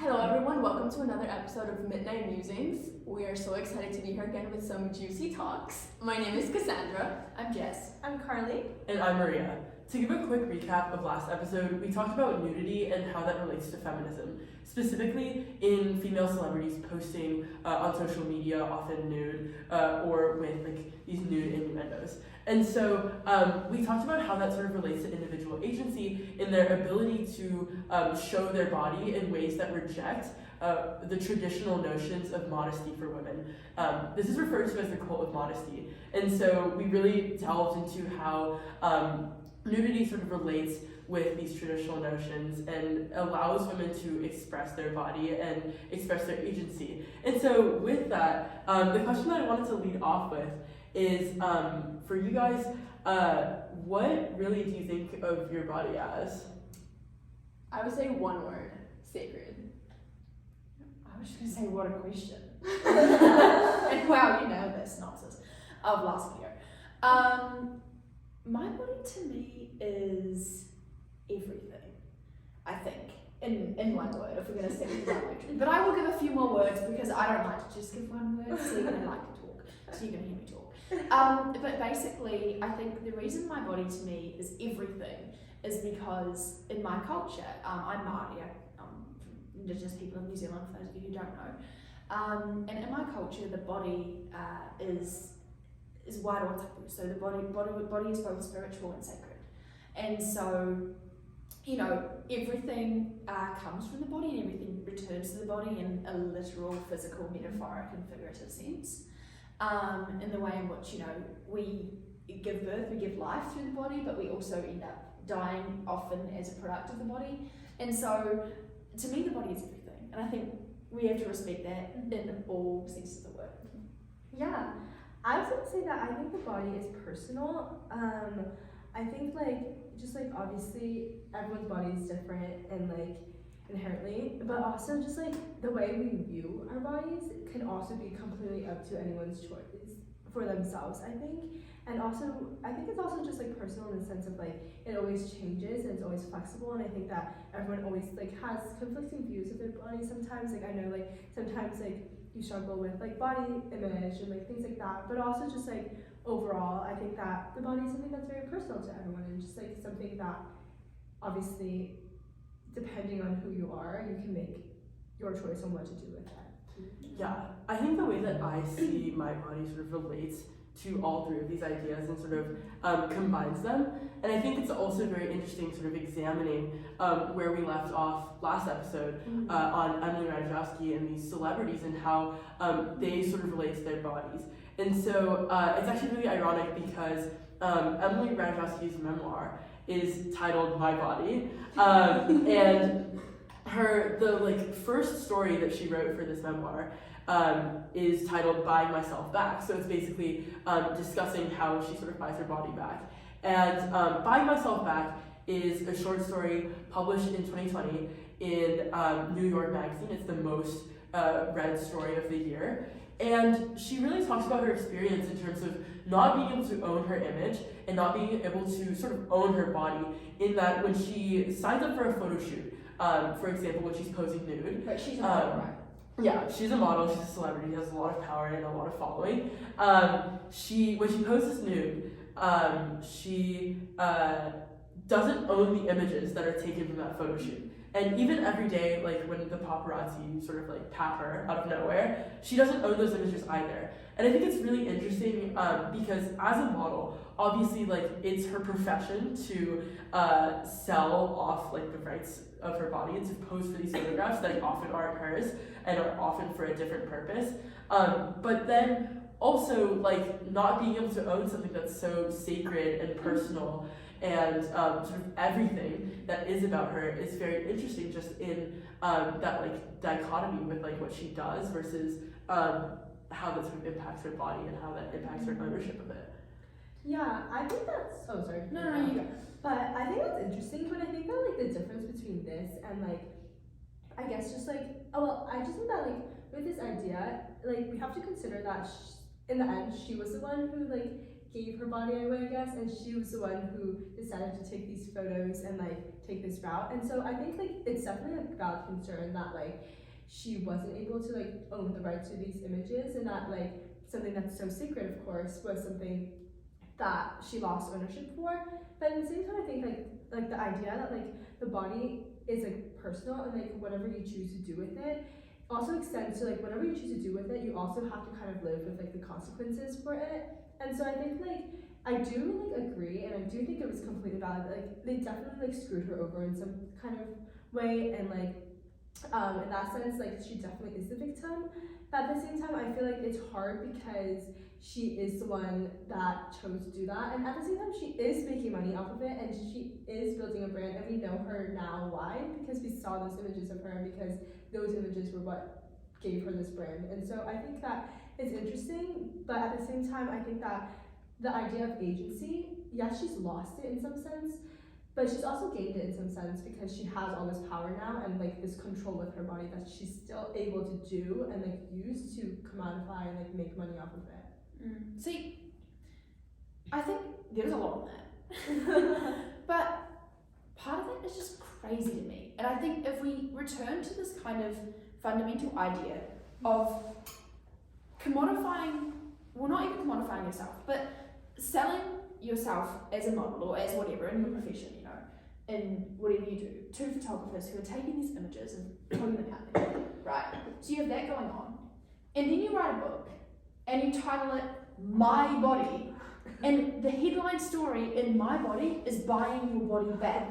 Hello everyone, welcome to another episode of Midnight Musings. We are so excited to be here again with some juicy talks. My name is Cassandra. I'm Jess. I'm Carly. And I'm Maria. To give a quick recap of last episode, we talked about nudity and how that relates to feminism, specifically in female celebrities posting on social media, often nude, or with these nude innuendos. And so we talked about how that sort of relates to individual agency in their ability to show their body in ways that reject the traditional notions of modesty for women. This is referred to as the cult of modesty. And so we really delved into how nudity sort of relates with these traditional notions and allows women to express their body and express their agency. And so with that, the question that I wanted to lead off with is, for you guys, what really do you think of your body as? I would say one word, sacred. I was just going to say, what a question. And wow, you know the synopsis of last video. My body to me is everything, I think, in one word, if we're going to say it that way. But I will give a few more words because I don't like to just give one word, so you're going to like to talk, so you're going to hear me talk. But basically, I think the reason my body to me is everything is because in my culture, I'm María, Indigenous people of New Zealand, for those of you who don't know, and in my culture, the body is wairoa tapu, so the body is both spiritual and sacred. And so, you know, everything comes from the body and everything returns to the body in a literal, physical, metaphoric and figurative sense. In the way in which, you know, we give birth, we give life through the body, but we also end up dying often as a product of the body. And so, to me, the body is everything. And I think we have to respect that in all senses of the word. Yeah, I was going to say that I think the body is personal. I think just obviously everyone's body is different and inherently, but also just the way we view our bodies can also be completely up to anyone's choice for themselves, I think. And also, I think it's also just personal in the sense of it always changes and it's always flexible, and I think that everyone always has conflicting views of their body sometimes. I know sometimes you struggle with body image and things like that, but also just overall, I think that the body is something that's very personal to everyone, and just something that obviously, depending on who you are, you can make your choice on what to do with it. Yeah, I think the way that I see my body sort of relates to all three of these ideas and sort of combines them. And I think it's also very interesting sort of examining where we left off last episode on Emily Ratajkowski and these celebrities and how they sort of relate to their bodies. And so it's actually really ironic because Emily Ratajkowski's memoir is titled My Body, and the first story that she wrote for this memoir is titled Buying Myself Back. So it's basically discussing how she sort of buys her body back. And Buying Myself Back is a short story published in 2020 in New York Magazine. It's the most read story of the year. And she really talks about her experience in terms of not being able to own her image and not being able to sort of own her body, in that when she signs up for a photo shoot, for example, when she's posing nude. But she's a model, right? Yeah, she's a model, she's a celebrity, has a lot of power and a lot of following. When she poses nude, she doesn't own the images that are taken from that photo shoot. And even every day, when the paparazzi sort of tap her out of nowhere, she doesn't own those images either. And I think it's really interesting because as a model, obviously it's her profession to sell off the rights of her body and to pose for these photographs that often aren't hers and are often for a different purpose. But then also not being able to own something that's so sacred and personal and sort of everything that is about her is very interesting, just in that dichotomy with what she does versus how that sort of impacts her body and how that impacts her ownership of it. Yeah, I think that's. Oh, sorry. No, you go. But I think that's interesting. But I think that the difference between this and I guess just I just think that with this idea, we have to consider that in the end, she was the one who gave her body away, I guess, and she was the one who decided to take these photos and like take this route. And so I think like it's definitely a valid concern that like she wasn't able to like own the rights to these images, and that like something that's so sacred, of course, was something that she lost ownership for. But at the same time, I think like the idea that like the body is like personal and like whatever you choose to do with it also extends to like whatever you choose to do with it, you also have to kind of live with like the consequences for it. And so I think like I do like agree, and I do think it was completely valid. Like they definitely like screwed her over in some kind of way, and like in that sense, like she definitely is the victim. But at the same time, I feel like it's hard because she is the one that chose to do that, and at the same time, she is making money off of it, and she is building a brand, and we know her now why, because we saw those images of her, and because those images were what gave her this brand. And so I think that it's interesting, but at the same time, I think that the idea of agency, yes, she's lost it in some sense, but she's also gained it in some sense because she has all this power now and like this control with her body that she's still able to do and like use to commodify and like make money off of it. See, I think there's a lot in that. But part of it is just crazy to me. And I think if we return to this kind of fundamental idea of commodifying, well, not even commodifying yourself, but selling yourself as a model or as whatever in your profession, you know, in whatever you do, to photographers who are taking these images and putting them out there, right? So you have that going on, and then you write a book and you title it My Body, and the headline story in My Body is buying your body back.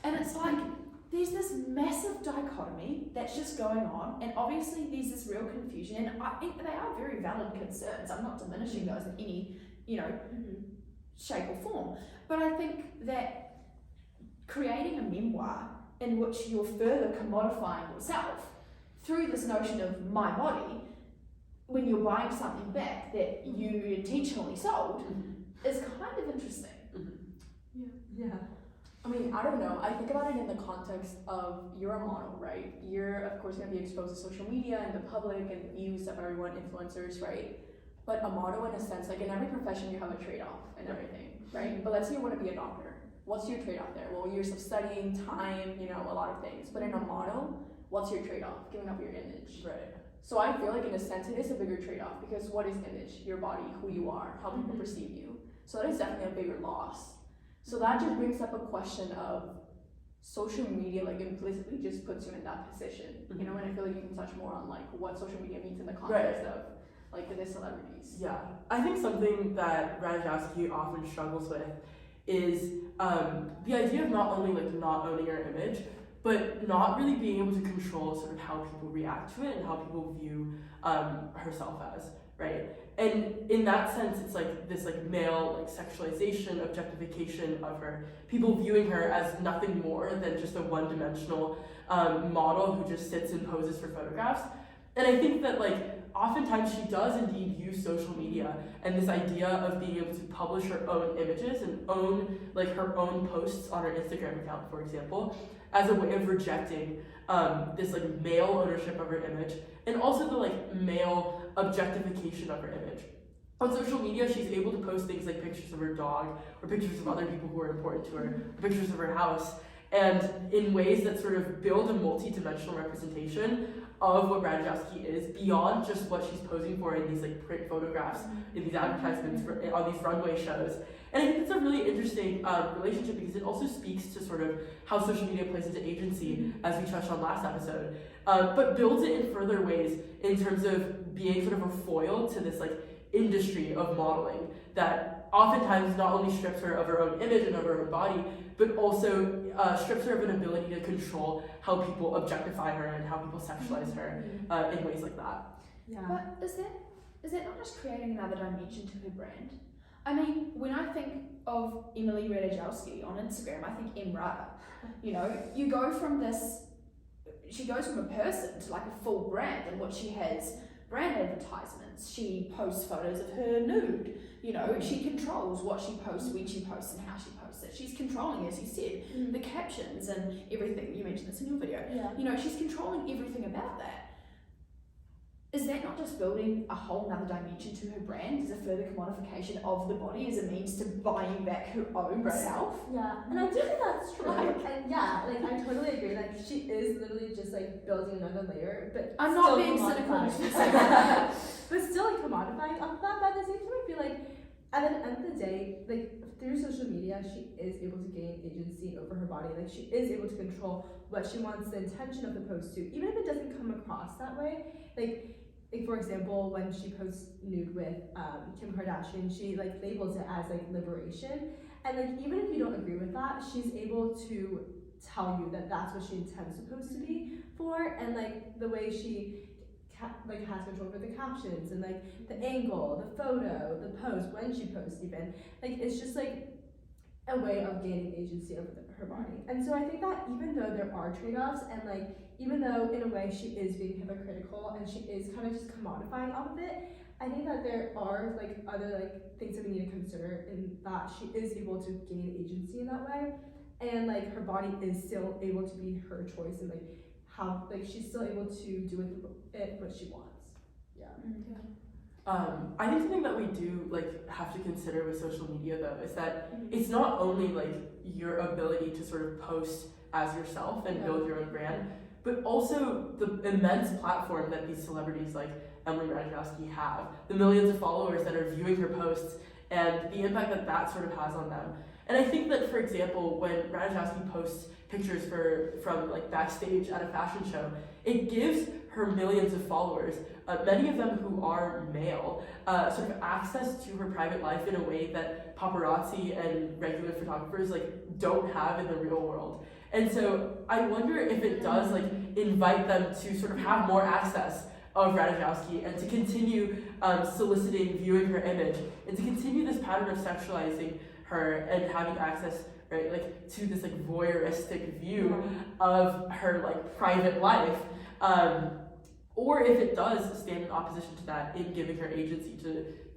And it's like, there's this massive dichotomy that's just going on, and obviously there's this real confusion, and I think they are very valid concerns. I'm not diminishing those in any, you know, shape or form. But I think that creating a memoir in which you're further commodifying yourself through this notion of my body, when you're buying something back that you intentionally sold, is kind of interesting. Yeah. I mean, I don't know. I think about it in the context of you're a model, right? You're, of course, going to be exposed to social media and the public and the views of everyone, influencers, right? But a model, in a sense, like in every profession, you have a trade-off and everything, right? But let's say you want to be a doctor. What's your trade-off there? Well, years of studying, time, you know, a lot of things. But in a model, what's your trade-off? Giving up your image. Right. So I feel like in a sense it is a bigger trade-off, because what is image? Your body, who you are, how people perceive you. So that is definitely a bigger loss. So that just brings up a question of social media, like implicitly just puts you in that position, you know, and I feel like you can touch more on like what social media means in the context of like the celebrities. Yeah, I think something that Rajowski often struggles with is the idea of not only like not owning your image, but not really being able to control sort of how people react to it and how people view herself as, right? And in that sense, it's like this like male like sexualization, objectification of her, people viewing her as nothing more than just a one-dimensional model who just sits and poses for photographs. And I think that like oftentimes she does indeed use social media and this idea of being able to publish her own images and own like her own posts on her Instagram account, for example, as a way of rejecting this like male ownership of her image, and also the like male objectification of her image. On social media, she's able to post things like pictures of her dog or pictures of other people who are important to her, or pictures of her house, and in ways that sort of build a multi-dimensional representation of what Rajowski is beyond just what she's posing for in these like print photographs, in these advertisements, on these runway shows. And I think it's a really interesting relationship because it also speaks to sort of how social media plays into agency, as we touched on last episode, but builds it in further ways in terms of being sort of a foil to this like industry of modeling that oftentimes not only strips her of her own image and of her own body, but also strips her of an ability to control how people objectify her and how people sexualize her in ways like that. Yeah. But is that not just creating another dimension to her brand? I mean, when I think of Emily Ratajkowski on Instagram, I think Emrata. You know, you go from this, she goes from a person to like a full brand in which she has brand advertisements, she posts photos of her nude, you know, she controls what she posts, when she posts, and how she posts it. She's controlling, as you said, the captions and everything. You mentioned this in your video. Yeah. You know, she's controlling everything about that. is that not just building a whole nother dimension to her brand as a further commodification of the body as a means to buying back her own self? Yeah, and I do think that's true. And yeah, like I totally agree. Like she is literally just like building another layer, but I'm still not being cynical. commodifying. But still like commodifying of that. But at the same time, I feel like at the end of the day, like through social media, she is able to gain agency over her body. Like she is able to control what she wants the intention of the post to, even if it doesn't come across that way. Like for example, when she posts nude with Kim Kardashian, she like labels it as like liberation, and like even if you don't agree with that, she's able to tell you that that's what she intends the post to be for, and like the way she like has control over the captions and like the angle, the photo, the post, when she posts, even like it's just like a way of gaining agency over her body. And so I think that even though there are trade-offs, and like even though in a way she is being hypocritical and she is kind of just commodifying off of it, I think that there are like other like things that we need to consider in that she is able to gain agency in that way, and like her body is still able to be her choice, and like how like she's still able to do with it what she wants. Yeah. I think something that we do like have to consider with social media though is that it's not only like your ability to sort of post as yourself and build your own brand, but also the immense platform that these celebrities like Emily Ratajkowski have, the millions of followers that are viewing her posts, and the impact that that sort of has on them. And I think that, for example, when Ratajkowski posts pictures from like backstage at a fashion show, it gives her millions of followers, many of them who are male, sort of access to her private life in a way that paparazzi and regular photographers like don't have in the real world. And so I wonder if it does like invite them to sort of have more access of Ratajkowski and to continue soliciting viewing her image, and to continue this pattern of sexualizing her and having access, right, like to this like voyeuristic view of her like private life, or if it does stand in opposition to that in giving her agency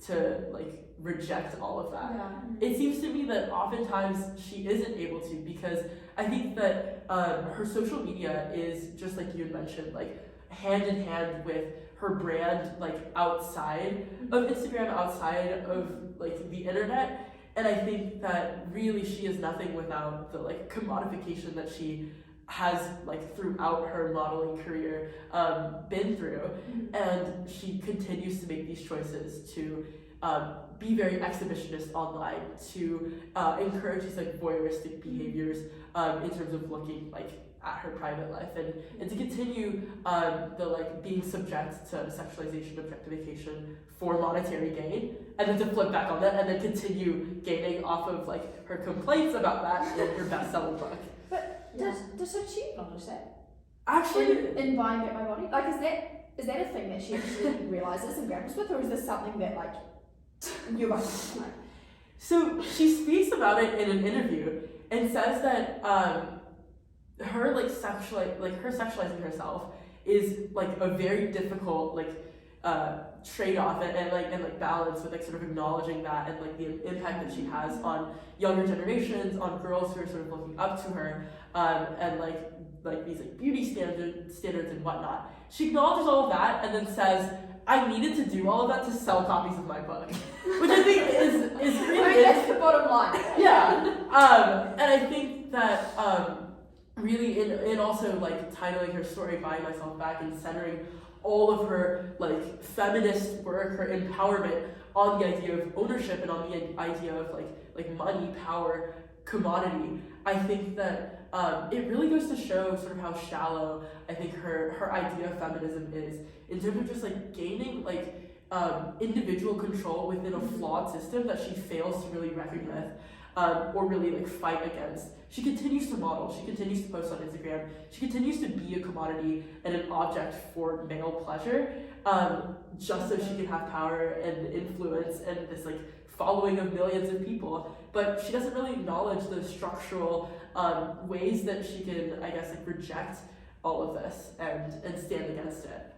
to like reject all of that. It seems to me that oftentimes she isn't able to, because I think that her social media is, just like you had mentioned, like hand in hand with her brand, like outside of Instagram, outside of like the internet. And I think that really she is nothing without the like commodification that she has like throughout her modeling career been through. And she continues to make these choices to be very exhibitionist online, to encourage these like voyeuristic behaviors in terms of looking like at her private life, and to continue the like being subject to sexualization, objectification for monetary gain, and then to flip back on that and then continue gaining off of like her complaints about that in her best-selling book. But does her she acknowledge that? Actually, in buying back my body? Like is that a thing that she actually realizes and grapples with, or is this something that like you're like? So she speaks about it in an interview and says that her like sexualizing herself is like a very difficult like trade-off and balance with like sort of acknowledging that and like the impact that she has on younger generations, on girls who are sort of looking up to her, and like these like beauty standards and whatnot. She acknowledges all of that and then says, I needed to do all of that to sell copies of my book, which I think is really. I mean, that's the bottom line. Yeah. And I think that really in also like titling her story Buying Myself Back and centering all of her like feminist work, her empowerment on the idea of ownership and on the idea of like money, power, commodity. I think that it really goes to show sort of how shallow I think her idea of feminism is, in terms of just like gaining like individual control within a flawed system that she fails to really reckon with or really like fight against. She continues to model, she continues to post on Instagram, she continues to be a commodity and an object for male pleasure, just so she can have power and influence and this like following of millions of people. But she doesn't really acknowledge the structural ways that she can, I guess, like reject all of this and stand against it.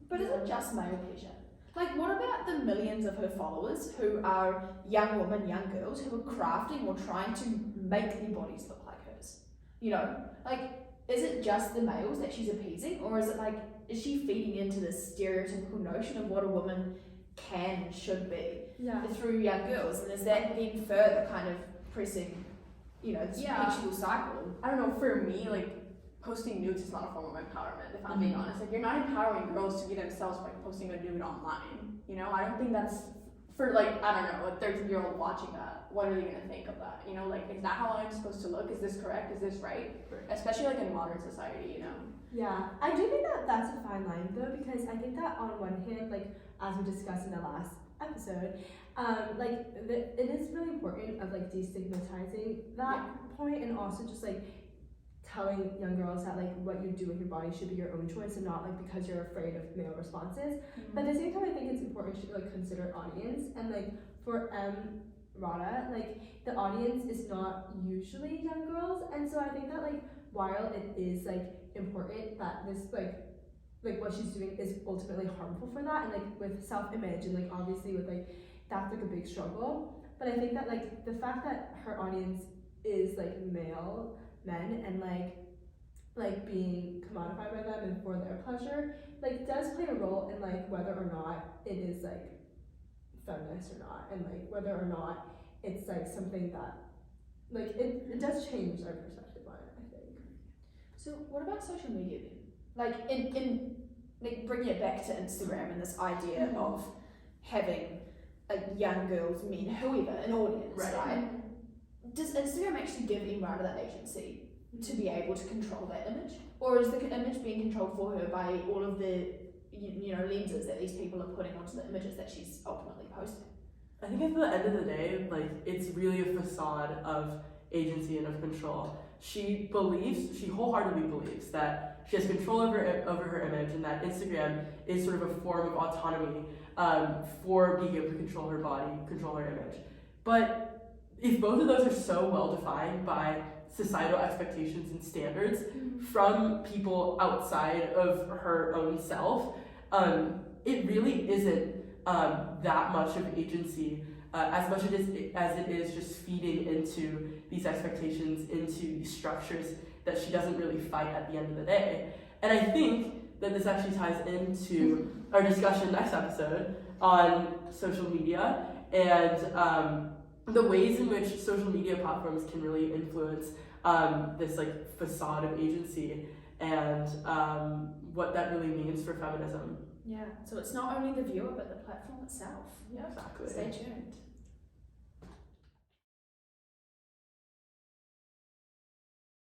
But is it just male pleasure? Like, what about the millions of her followers who are young women, young girls who are crafting or trying to make their bodies look like hers? You know, like, is it just the males that she's appeasing, or is it like, is she feeding into this stereotypical notion of what a woman can and should be through young girls, and is that then further kind of pressing, you know, this perpetual cycle? I don't know, for me, like, posting nudes is not a form of empowerment, if I'm being honest. Like, you're not empowering girls to be themselves by posting a nude online, you know? I don't think that's, for, like, I don't know, a 13-year-old watching that, what are they gonna think of that, you know? Like, is that how I'm supposed to look? Is this correct? Is this right? Especially, like, in modern society, you know? Yeah, I do think that that's a fine line though, because I think that on one hand, like as we discussed in the last episode, it is really important of like destigmatizing that point, and also just like telling young girls that like what you do with your body should be your own choice and not like because you're afraid of male responses. But at the same time, I think it's important to like consider audience, and like for Rada, like the audience is not usually young girls, and so I think that like while it is like important that this like what she's doing is ultimately harmful for that, and like with self-image, and like obviously with like that's like a big struggle, but I think that like the fact that her audience is like male men and like being commodified by them and for their pleasure like does play a role in like whether or not it is like feminist or not, and like whether or not it's like something that like it does change our perspective on it, I think. So what about social media then? Like in like bringing it back to Instagram and this idea of having like young girls, men, whoever, an audience, right? Does Instagram actually give Imrana that agency to be able to control that image? Or is the image being controlled for her by all of the you know lenses that these people are putting onto the images that she's ultimately posting? I think at the end of the day, like it's really a facade of agency and of control. She wholeheartedly believes that she has control over her image, and that Instagram is sort of a form of autonomy for being able to control her body, control her image. But if both of those are so well defined by societal expectations and standards from people outside of her own self, it really isn't that much of agency, as much as it is just feeding into these expectations, into these structures that she doesn't really fight at the end of the day. And I think that this actually ties into our discussion next episode on social media and the ways in which social media platforms can really influence this like facade of agency and what that really means for feminism. Yeah, so it's not only the viewer but the platform itself. Yeah, exactly. Stay tuned.